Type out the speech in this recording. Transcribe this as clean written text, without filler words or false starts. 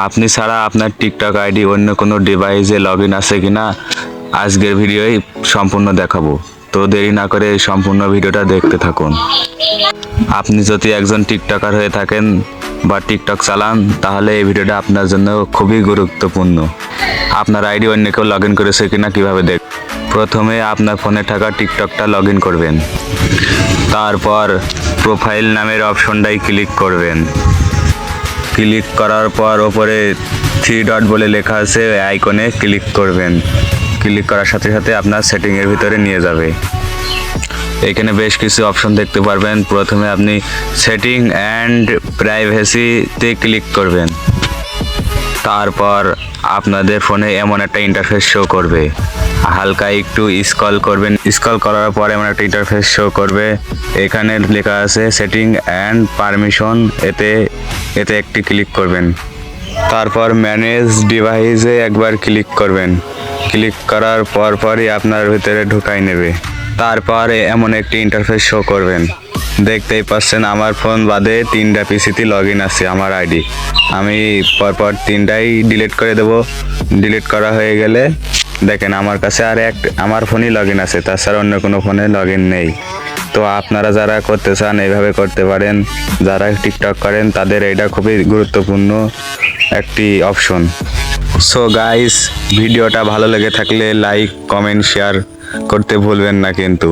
আপনি ছাড়া আপনার টিকটক আইডি অন্য কোনো ডিভাইসে লগ ইন আছে কিনা আজকের ভিডিওই সম্পূর্ণ দেখাবো। তো দেরি না করে এই সম্পূর্ণ ভিডিওটা দেখতে থাকুন। আপনি যদি একজন টিকটকার হয়ে থাকেন বা টিকটক চালান তাহলে এই ভিডিওটা আপনার জন্য খুবই গুরুত্বপূর্ণ। আপনার আইডি অন্য কেউ লগ ইন করেছে কিনা কীভাবে দেখ। প্রথমে আপনার ফোনে থাকা টিকটকটা লগ ইন করবেন, তারপর প্রোফাইল নামের অপশনটাই ক্লিক করবেন। ক্লিক করার পর ওপরে 3 ডট বলে লেখা আছে, আইকনে ক্লিক করবেন। ক্লিক করার সাথে সাথে আপনার সেটিংয়ের ভিতরে নিয়ে যাবে। এখানে বেশ কিছু অপশন দেখতে পারবেন। প্রথমে আপনি সেটিং অ্যান্ড প্রাইভেসিতে ক্লিক করবেন। তারপর আপনাদের ফোনে এমন একটা ইন্টারফেস শো করবে, হালকা একটু স্ক্রল করবেন। স্ক্রল করার পর এমন একটা ইন্টারফেস শো করবে, এখানে লেখা আছে সেটিং অ্যান্ড পারমিশন, এতে একটি ক্লিক করবেন। তারপর ম্যানেজ ডিভাইসে একবার ক্লিক করবেন। ক্লিক করার পরই আপনার ভিতরে ঢুকাই নেবে। তারপরে এমন একটি ইন্টারফেস শো করবেন। দেখতেই পাচ্ছেন আমার ফোন বাদে 3টা পিসিতে লগ ইন আছে আমার আইডি। আমি পরপর 3টাই ডিলিট করে দেব। ডিলিট করা হয়ে গেলে দেখেন আমার কাছে আমার ফোনই লগ ইন আছে, তাছাড়া অন্য কোনো ফোনে লগ ইন নেই। তো আপনারা যারা করতে চান এইভাবে করতে পারেন। যারা টিকটক করেন তাদের এটা খুবই গুরুত্বপূর্ণ একটি অপশন। সো গাইস, ভিডিওটা ভালো লেগে থাকলে লাইক, কমেন্ট, শেয়ার করতে ভুলবেন না কিন্তু।